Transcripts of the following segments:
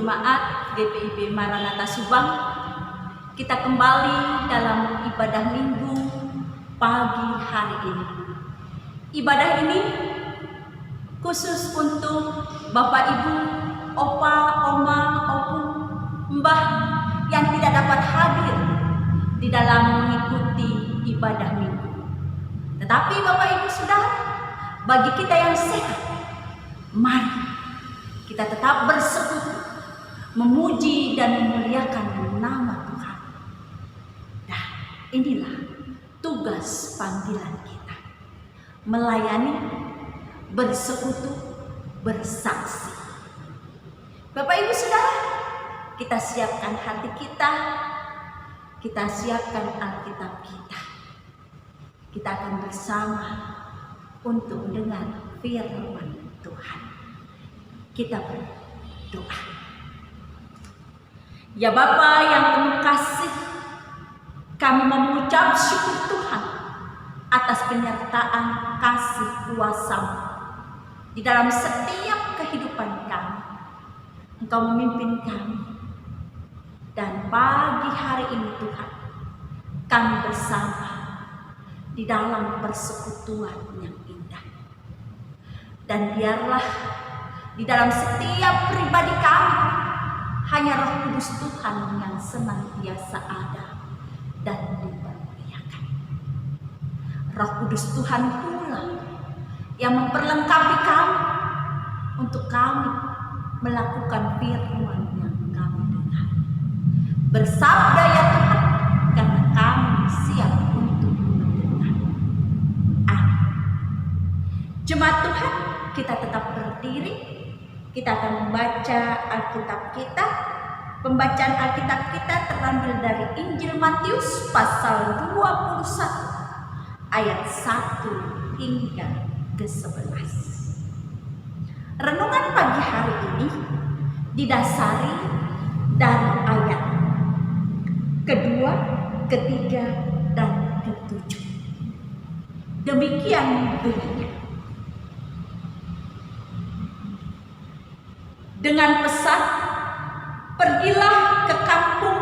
Jemaat GPIB Maranatha Subang, kita kembali dalam ibadah minggu pagi hari ini. Ibadah ini khusus untuk Bapak Ibu, Opa, Oma, Opu, Mbah yang tidak dapat hadir di dalam mengikuti ibadah minggu. Tetapi Bapak Ibu Saudara, bagi kita yang sehat, mari kita tetap bersekutu, memuji dan memuliakan nama Tuhan. Nah, inilah tugas panggilan kita, melayani, bersekutu, bersaksi. Bapak Ibu Saudara, kita siapkan hati kita siapkan Alkitab kita. Kita akan bersama untuk mendengar firman Tuhan. Kita berdoa. Ya Bapa yang penuh kasih, kami mengucap syukur Tuhan atas penyertaan kasih kuasa-Mu di dalam setiap kehidupan kami. Engkau memimpin kami, dan pagi hari ini Tuhan, kami bersama di dalam persekutuan yang indah. Dan biarlah di dalam setiap pribadi kami hanya Roh Kudus Tuhan yang senantiasa ada dan dipermuliakan. Roh Kudus Tuhan pula yang memperlengkapi kami untuk kami melakukan firman yang kami dengar. Bersabda ya Tuhan, karena kami siap untuk mendengar. Amin. Jemaat Tuhan, kita tetap berdiri. Kita akan membaca Alkitab kita. Pembacaan Alkitab kita terambil dari Injil Matius pasal 21 ayat 1 hingga ke-11. Renungan pagi hari ini didasari dari ayat kedua, ketiga, dan ketujuh. Demikian bunyinya. Dengan pesan, pergilah ke kampung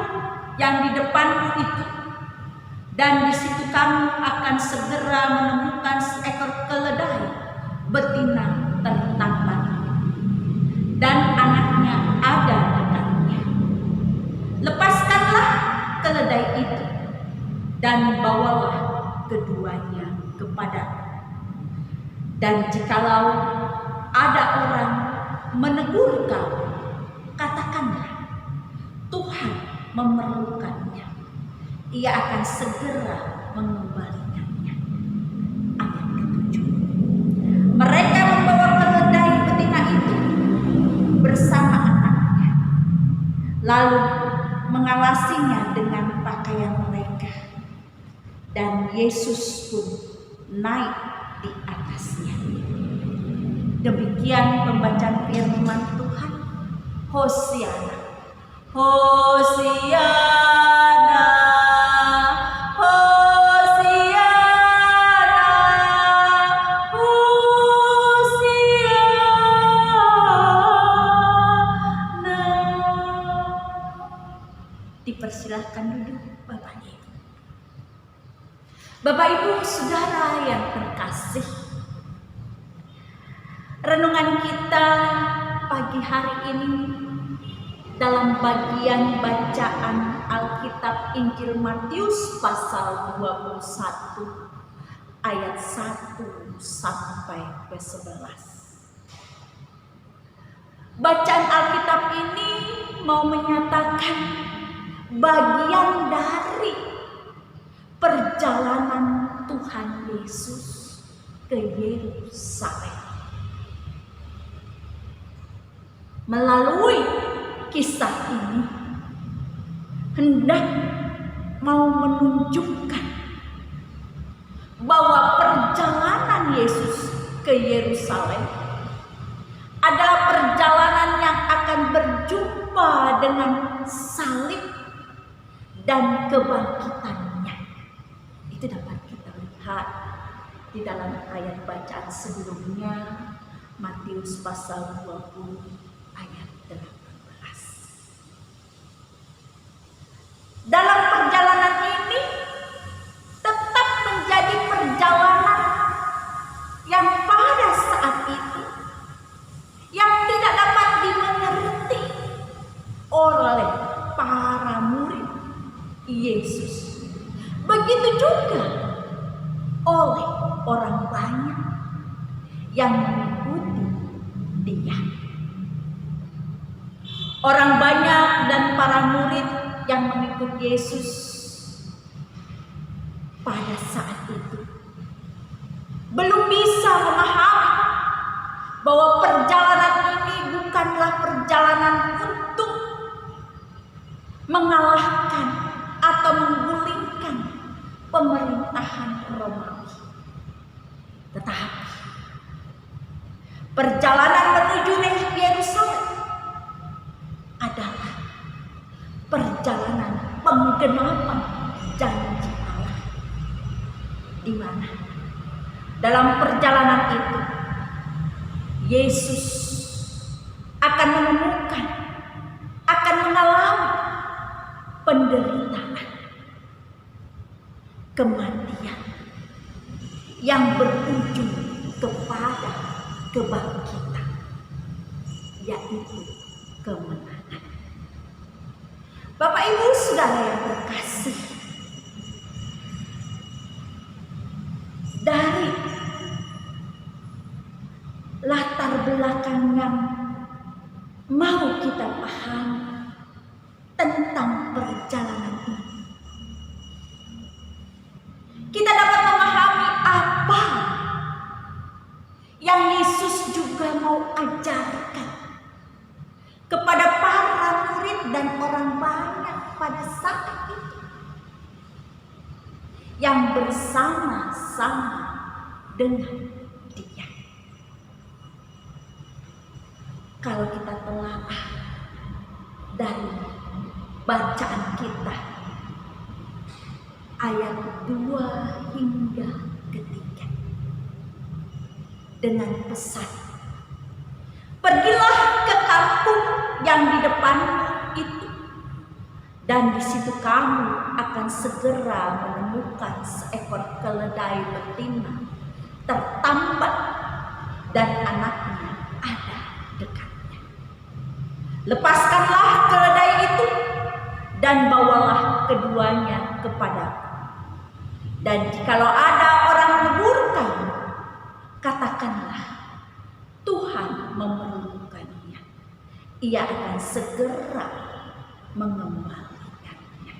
yang di depanmu itu, dan di situ kamu akan segera menemukan seekor keledai betina tertambat, dan anaknya ada dekatnya. Lepaskanlah keledai itu, dan bawalah keduanya kepadaku. Dan jikalau ada orang menegur kau, katakanlah, Tuhan memerlukannya. Ia akan segera mengembalikannya. Ayat ke-7. Mereka membawa keledai betina itu bersama anaknya, lalu mengalasinya dengan pakaian mereka, dan Yesus pun naik di atasnya. Demikian pembacaan firman Tuhan. Hosiana, Hosiana, Hosiana, Hosiana. Dipersilahkan duduk Bapak Ibu. Bapak Ibu Saudara yang terkasih, renungan kita pagi hari ini dalam bagian bacaan Alkitab Injil Matius pasal 21 ayat 1 sampai ke 11. Bacaan Alkitab ini mau menyatakan bagian dari perjalanan Tuhan Yesus ke Yerusalem. Melalui kisah ini hendak mau menunjukkan bahwa perjalanan Yesus ke Yerusalem adalah perjalanan yang akan berjumpa dengan salib dan kebangkitannya. Itu dapat kita lihat di dalam ayat bacaan sebelumnya, Matius pasal 20 ayat 18. Yesus. Begitu juga oleh orang banyak yang mengikuti Dia. Orang banyak dan para murid yang mengikuti Yesus pada saat itu belum bisa memahami bahwa perjalanan ini bukanlah perjalanan untuk mengalahkan atau menggulingkan pemerintahan Romawi. Tetapi perjalanan menuju Yerusalem adalah perjalanan penggenapan janji Allah, di mana dalam perjalanan itu Yesus akan menemukan, akan mengalami penderitaan, kematian yang berujung kepada kebangkitan, yaitu kemenangan. Bapak Ibu Saudara yang terkasih, dari latar belakang yang mau kita pahami tentang perjalanan ini, kita dapat memahami apa yang Yesus juga mau ajarkan kepada para murid dan orang banyak pada saat itu yang bersama-sama dengan Dia. Kalau kita telaah dari bacaan kita ayat 2 hingga 3 dengan pesan, pergilah ke kampung yang di depan itu, dan di situ kamu akan segera menemukan seekor keledai betina tertambat dan anaknya ada dekatnya. Lepaskanlah keledai itu dan bawalah keduanya kepadaku. Dan jikalau ada orang menegur kamu, katakanlah, Tuhan memerlukannya. Ia akan segera mengembalikannya.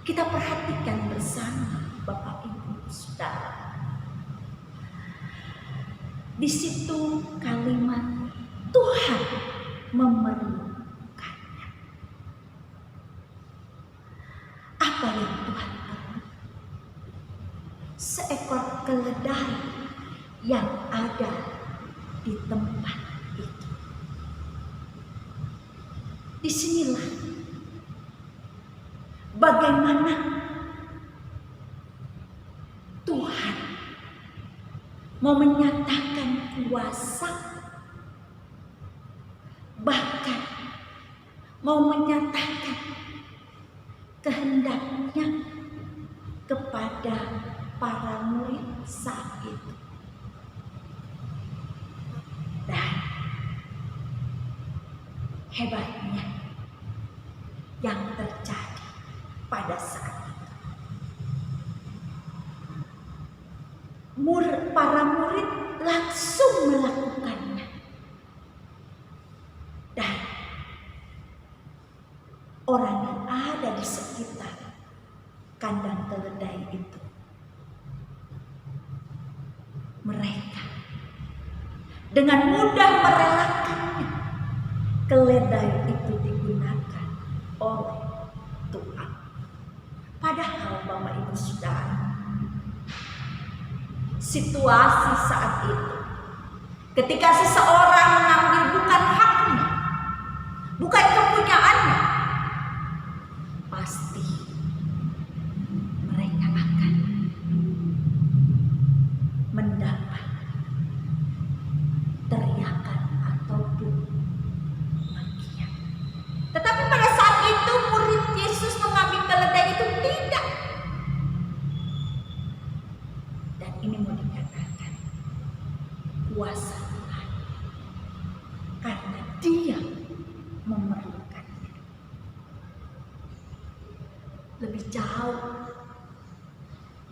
Kita perhatikan bersama Bapak Ibu Saudara. Di situ kalimat Tuhan memerlukannya. Apa yang Tuhan perlu? Seekor keledai yang ada di tempat itu. Disinilah bagaimana Tuhan mau menyatakan kuasa, bahkan mau menyatakan kehendaknya kepada para murid saat itu. Dan hebatnya yang terjadi pada saat itu, para murid langsung melakukannya. Dan orang yang ada di sekitar kandang keledai itu, mereka dengan mudah merelakannya. Keledai itu digunakan oleh Tuhan. Padahal Bapak Ibu Saudara, situasi saat itu ketika seseorang mengambil bukan haknya, bukan kepunyaannya, pasti mereka akan mendapat teriakan ataupun makian. Tetapi pada saat itu murid Yesus mengambil keledai itu tidak. Dan ini mau dikatakan kuasa Tuhan, karena Dia memerlukannya. lebih jauh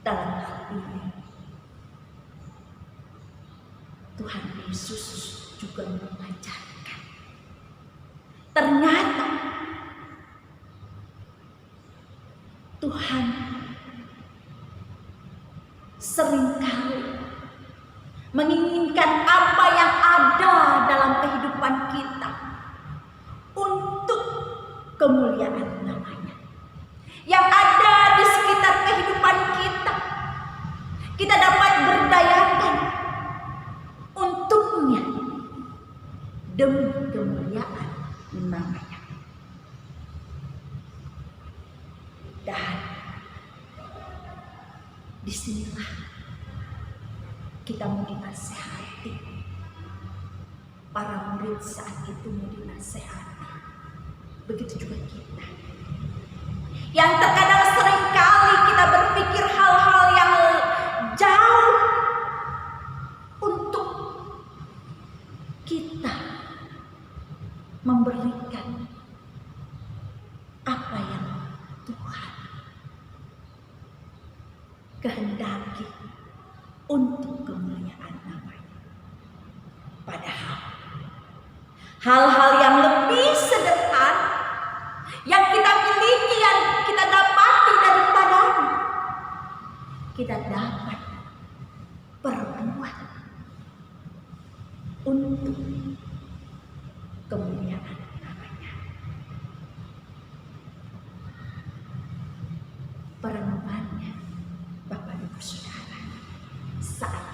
dalam hal ini. Tuhan Yesus juga mengajarkan. Ternyata Tuhan seringkali menginginkan apa yang ada dalam kehidupan kita untuk kemuliaan namanya. Yang ada di sekitar kehidupan kita, kita dapat berdayakan untuknya demi kemuliaan namanya. Dan disinilah kita mau dinasehati. Para murid saat itu mau dinasehati. Begitu juga kita. Yang terkadang seringkali kita berpikir hal-hal yang jauh untuk kita memberikan apa yang Tuhan kehendaki untuk kemuliaan namanya. Padahal hal-hal yang lebih sederhana yang kita miliki, yang kita dapati daripadanya, kita dapat perbuat untuk kemuliaan namanya. Perenungannya, Bapak Ibu Saudara, saat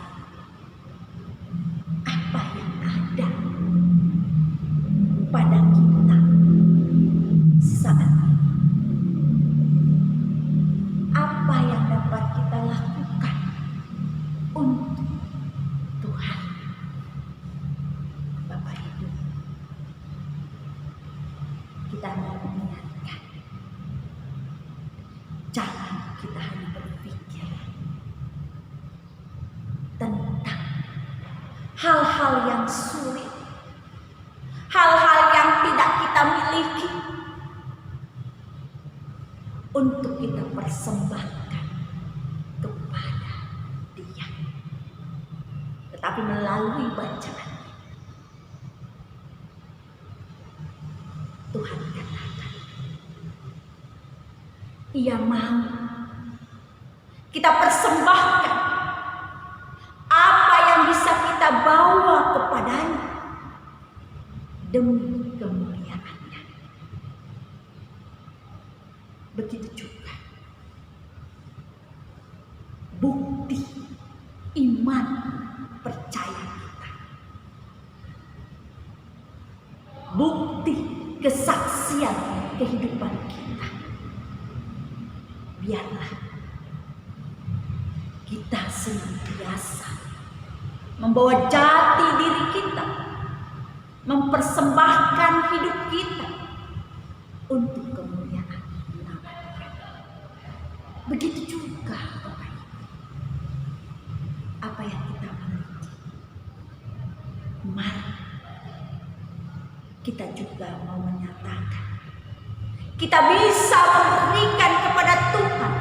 apa yang ada pada kita saat ini, apa yang dapat kita lakukan untuk Tuhan. Bapak Ibu, kita mau mengingatkan, jangan kita hanya berpikir tentang hal-hal yang sulit, hal-hal yang tidak kita miliki untuk kita persembahkan kepada Dia. Tetapi melalui bacaan Tuhan katakan, Ia mau kita persembahkan apa yang bisa kita bawa kepadanya demi kemuliaan-Nya. Begitu juga bukti iman percaya kita, bukti kesaksian kehidupan kita. Biarlah kita senantiasa membawa jati diri kita, mempersembahkan hidup kita untuk kemuliaan nama Tuhan. Begitu juga Bapak Ibu, apa yang kita miliki, mari kita juga mau menyatakan kita bisa memberikan kepada Tuhan,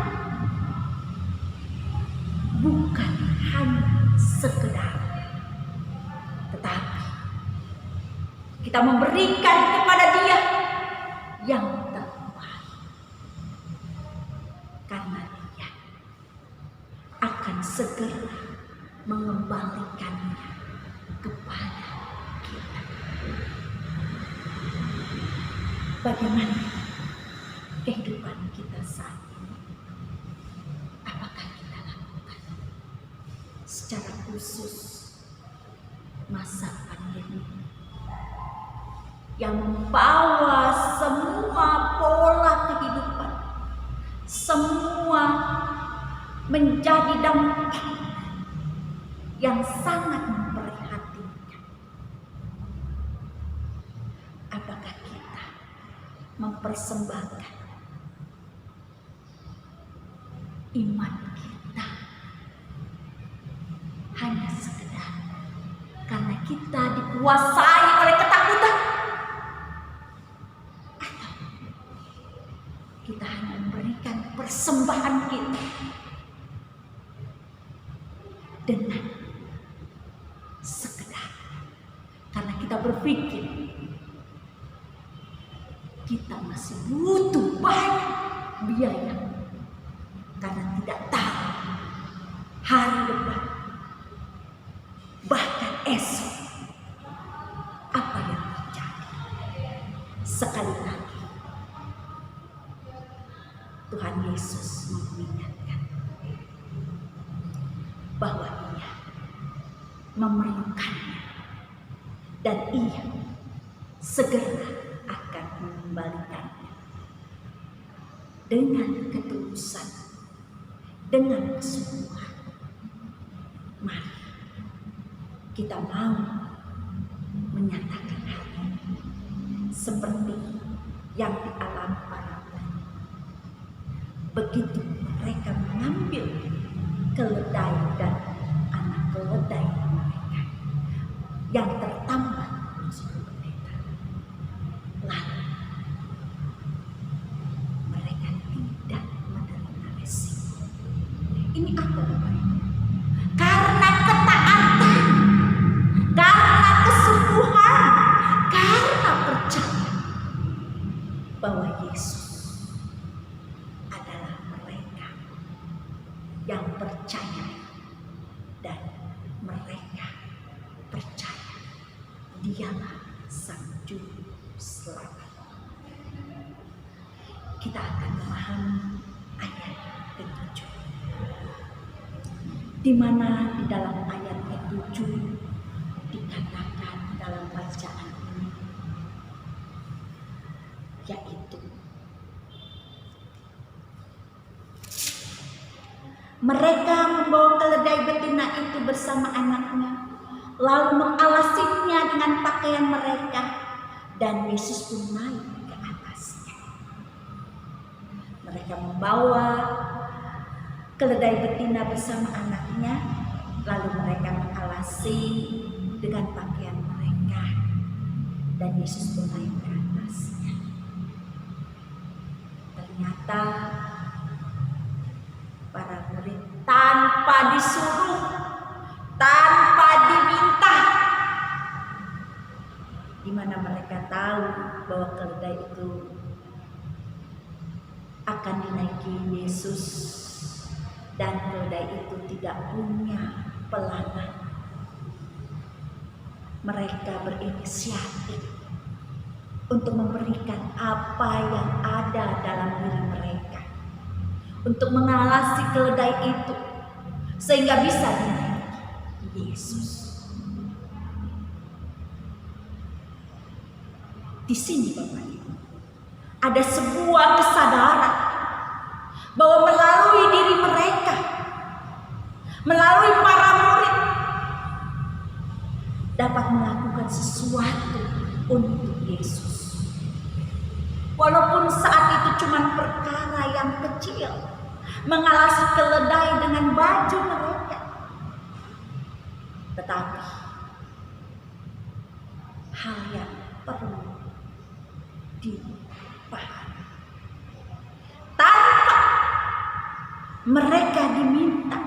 bukan hanya sekedar, tetapi kita memberikan kepada Dia yang terbaik, karena Dia akan segera mengembalikannya kepada kita. Bagaimana kehidupan kita saat ini? Apakah kita lakukan secara khusus masa pandemi yang membawa semua pola kehidupan, semua menjadi dampak yang sangat memprihatinkan? Apakah kita mempersembahkan iman kita hanya sekedar karena kita dikuasai oleh ketakutan, atau kita hanya memberikan persembahan kita dengan sekedar karena kita berpikir kita masih butuh banyak biaya karena tidak tahu hari depan bahkan esok apa yang terjadi. Sekali lagi Tuhan Yesus mengingatkan bahwa Ia memerlukannya dan Ia segera akan mengembalikannya dengan ketulusan, dengan kesungguhan. Mari kita mau menyatakan hal ini seperti yang dialami para murid. Begitu mereka mengambil keledai dan anak keledai mereka yang tertambat suku pendeta, lalu mereka tidak menerima resiko. Ini apa Bapak Ibu? Karena ketaatan, karena kesungguhan, karena percaya bahwa Yesus adalah mereka yang percaya dan mereka percaya Dialah Sang Juru Selamat. Kita akan memahami ayat ke-7, di mana di dalam ayat ke-7 dikatakan dalam bacaan ini, yaitu mereka membawa keledai betina itu bersama anaknya, lalu mengalasinya dengan pakaian mereka, dan Yesus pun naik ke atasnya. Mereka membawa keledai betina bersama anaknya, lalu mereka mengalasi dengan pakaian mereka, dan Yesus pun naik ke atasnya. Ternyata para murid tanpa disuruh, tanpa diminta, di mana mereka tahu bahwa keledai itu akan dinaiki Yesus dan keledai itu tidak punya pelana. Mereka berinisiatif untuk memberikan apa yang ada dalam diri mereka, untuk mengalasi keledai itu sehingga bisa dinaiki Yesus. Di sini Bapak Ibu, ada sebuah kesadaran bahwa melalui diri mereka, melalui para murid, dapat melakukan sesuatu untuk Yesus. Walaupun saat itu cuma perkara yang kecil, mengalasi keledai dengan baju mereka, tetapi hal yang perlu dipahami, tanpa mereka diminta,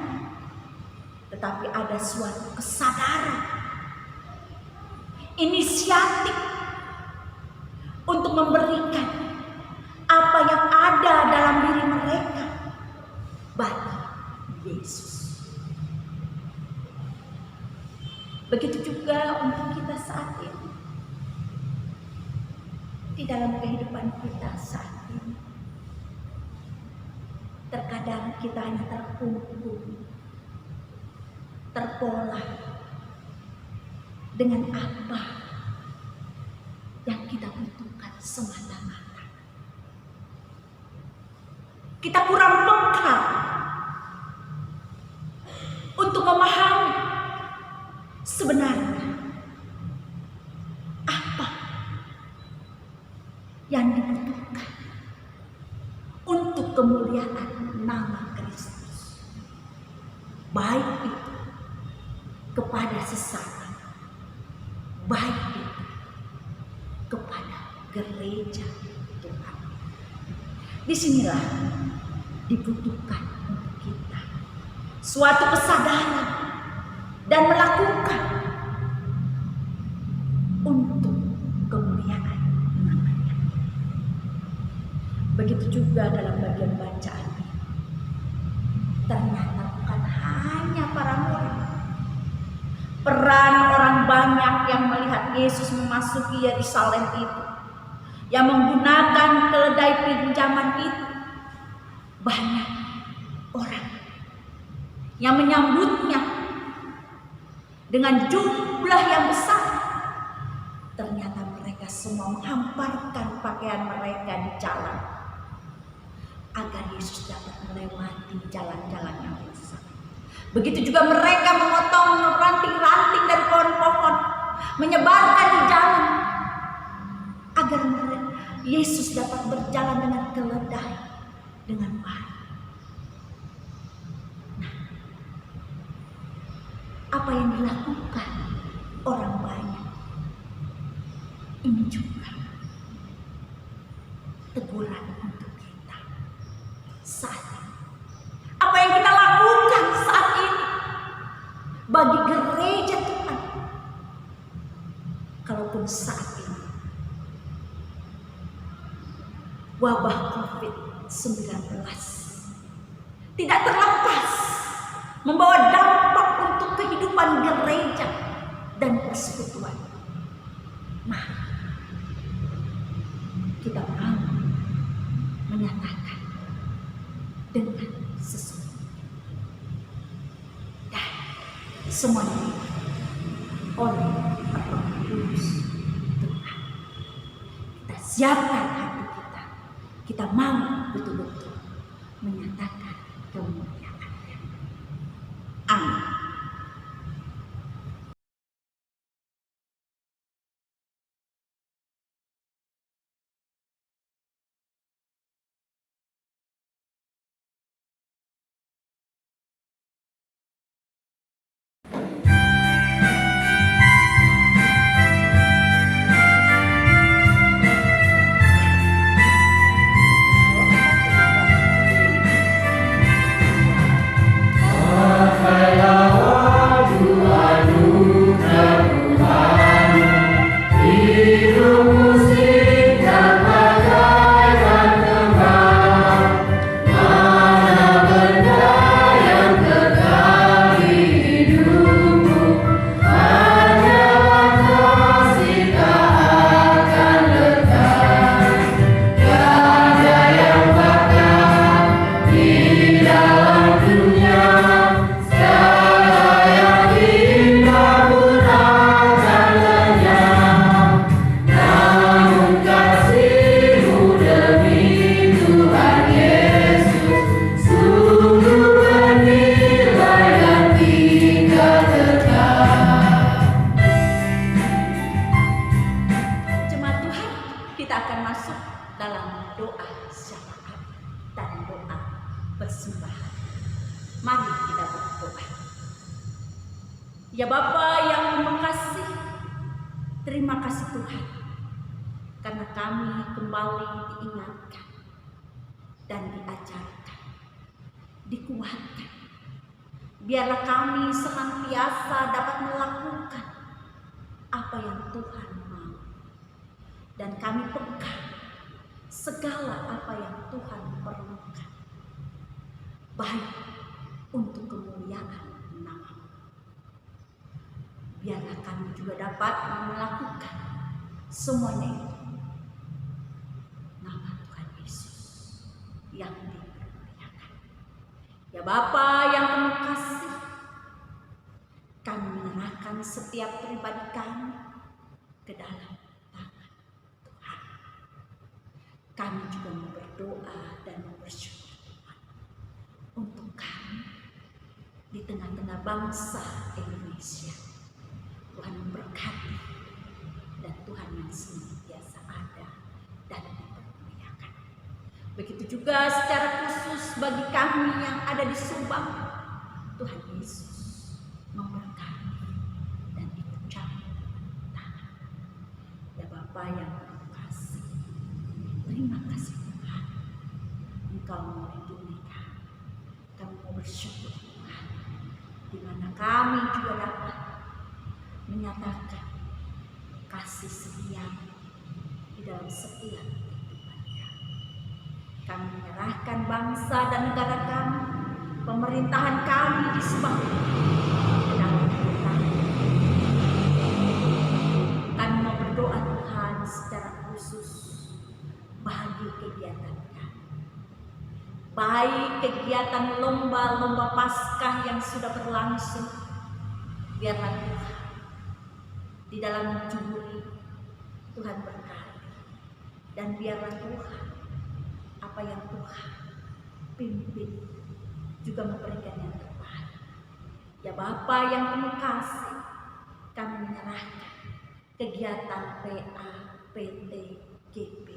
tetapi ada suatu kesadaran, inisiatif untuk memberikan apa yang ada dalam diri mereka bagi Yesus. Begitu juga untuk kita saat ini, di dalam kehidupan kita saat ini. Terkadang kita hanya terkungkung, terpola dengan apa yang kita butuhkan semata-mata. Kita kurang peka untuk memahami sebenarnya apa yang dibutuhkan untuk kemuliaan nama Kristus, baik itu kepada sesama, baik itu kepada gereja Tuhan. Disinilah dibutuhkan untuk kita suatu kesadaran dan melakukan untuk kemuliaan namanya. Begitu juga dalam bagian bacaan ini. Ternyata bukan hanya para murid, peran orang banyak yang melihat Yesus memasuki Yerusalem itu, yang menggunakan keledai pinjaman itu, banyak orang yang menyambutnya dengan jumlah yang besar. Ternyata mereka semua menghamparkan pakaian mereka di jalan agar Yesus dapat melewati jalan-jalan yang besar. Begitu juga mereka memotong ranting-ranting dari pohon-pohon, menyebarkan di jalan agar Yesus dapat berjalan dengan keledai dengan baik. Nah, apa yang dilakukan orang banyak ini juga teguran untuk kita saat ini. Apa yang kita lakukan saat ini bagi gereja Tuhan, kalaupun saat ini wabah COVID-19 tidak terlepas membawa dampak untuk kehidupan gereja dan persekutuan. Nah, kita mau menyatakan dengan sesungguhnya dan semuanya oleh Roh Kudus Tuhan. Kita siapkan hati kita. Kita mau betul-betul menyatakan kemuliaan-Nya. Amin. Mari kita berdoa. Ya Bapa yang mengasihi, terima kasih Tuhan, karena kami kembali diingatkan dan diajarkan, dikuatkan. Biarlah kami senantiasa dapat melakukan apa yang Tuhan mau, dan kami pegang segala apa yang Tuhan perlukan, baik untuk kemuliaan nama-Mu. Biarlah kami juga dapat melakukan semuanya itu nama Tuhan Yesus yang dipermuliakan. Ya Bapa yang penuh kasih, kami menyerahkan setiap pribadi kami ke dalam tangan Tuhan. Kami juga berdoa dan bersyukur untuk kami di tengah-tengah bangsa Indonesia. Tuhan memberkati, dan Tuhan yang senantiasa ada dan dipermuliakan. Begitu juga secara khusus bagi kami yang ada di Subang, Tuhan Yesus memberkati dan ikut campur tangan. Ya Bapa yang terima kasih, terima kasih Tuhan Engkau melindungi kami. Kami mau bersyukur Tuhan, di mana kami juga dapat menyatakan kasih setia di dalam setiap kehidupan kami. Kami menyerahkan bangsa dan negara kami, pemerintahan kami di sebelah ke dalam tangan. Kami mau berdoa Tuhan secara khusus bagi kegiatan kami, baik kegiatan lomba-lomba Paskah yang sudah berlangsung. Biarlah Tuhan di dalam jubur Tuhan berkati, dan biarlah Tuhan apa yang Tuhan pimpin juga memberikan yang terbaik. Ya Bapa yang penuh kasih, kami menyerahkan kegiatan PA, PT, GP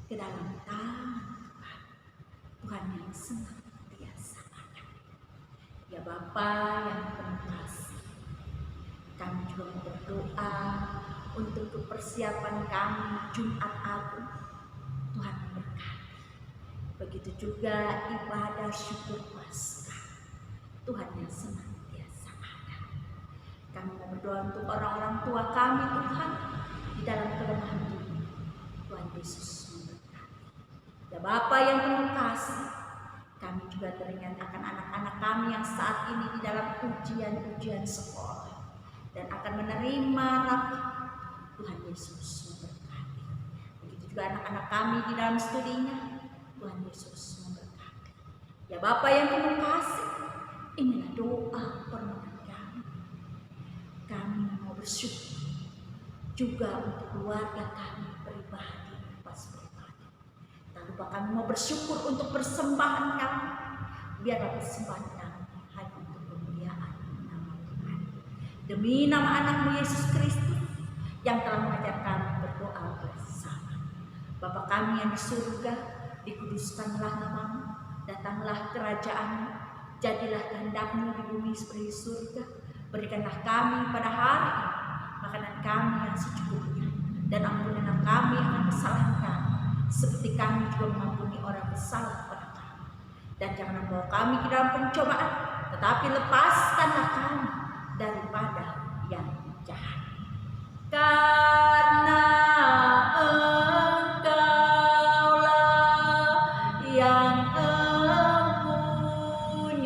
ke dalam tangan Tuhan, Tuhan yang senantiasa ada. Ya Bapa yang penuh kasih, kami juga berdoa untuk persiapan kami Jumat Agung. Tuhan memberkati. Begitu juga ibadah syukur Paskah, Tuhan yang senantiasa ada. Kami mau berdoa untuk orang-orang tua kami Tuhan di dalam kelemahan dunia. Tuhan Yesus memberkati. Ya Bapa yang penuh kasih, kami juga teringat akan anak-anak kami yang saat ini di dalam ujian-ujian sekolah dan akan menerima rapot. Tuhan Yesus memberkati. Begitu juga anak-anak kami di dalam studinya. Tuhan Yesus memberkati. Ya Bapa yang penuh kasih, inilah doa permohonan kami. Kami mau bersyukur juga untuk keluarga kami pribadi, pas pribadi. Tak lupa kami mau bersyukur untuk persembahan kami. Biarlah persembahan kami hanya untuk kemuliaan nama Tuhan. Demi nama anak-Mu Yesus Kristus yang telah mengajar kami berdoa bersama. Bapa kami yang di surga, dikuduskanlah nama-Mu, datanglah kerajaan-Mu, jadilah kehendak-Mu di bumi seperti di surga. Berikanlah kami pada hari ini makanan kami yang secukupnya, dan ampunilah kami akan kesalahan kami, seperti kami juga mengampuni orang bersalah pada kami. Dan jangan membawa kami ke dalam pencobaan, tetapi lepaskanlah kami daripada yang jahat. Karena Engkaulah yang mempunyai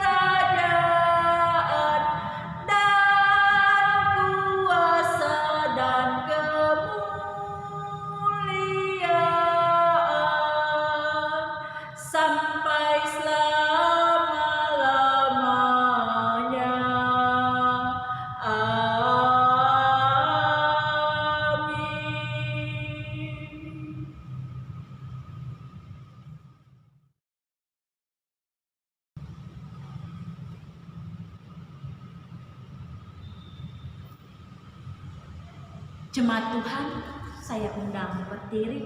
kerajaan dan kuasa dan kemuliaan sampai selama-lamanya. Jemaat Tuhan, saya undang berdiri.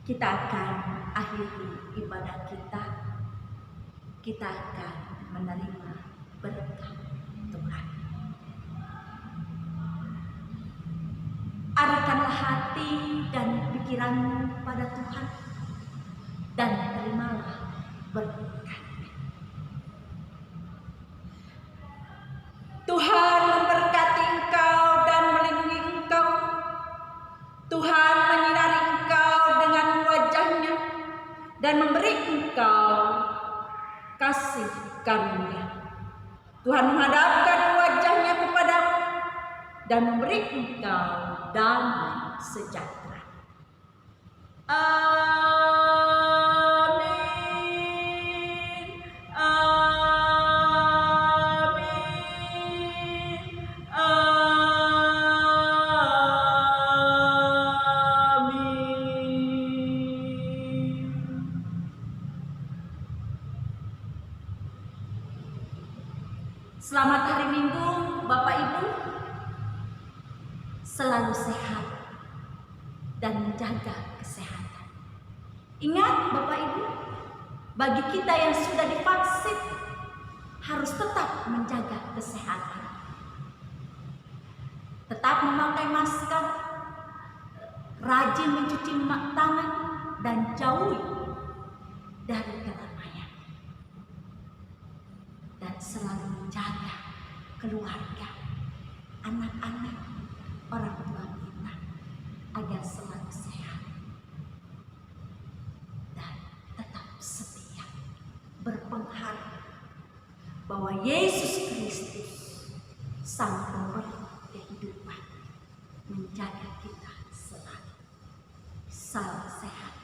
Kita akan akhiri ibadah kita. Kita akan menerima berkat Tuhan. Arahkanlah hati dan pikiranmu pada Tuhan, dan terimalah berkat. Tuhan memberkati engkau dan melindungi engkau. Tuhan menyinari engkau dengan wajah-Nya dan memberi engkau kasih karunia. Tuhan menghadapkan wajah-Nya kepadamu dan memberi engkau damai sejahtera. Amin. Amin. Amin. Selamat hari Minggu, Bapak Ibu. Selalu sehat dan menjaga kesehatan. Ingat Bapak Ibu, bagi kita yang sudah divaksin harus tetap menjaga kesehatan. Tetap memakai masker, rajin mencuci tangan, dan jauhi dari keramaian. Dan selalu menjaga keluarga, anak-anak, orang tua kita agar selalu sehat dan tetap setia, berpengharap bahwa Yesus Kristus, Sang Pemberi kehidupan, menjaga kita selalu. Salam sehat.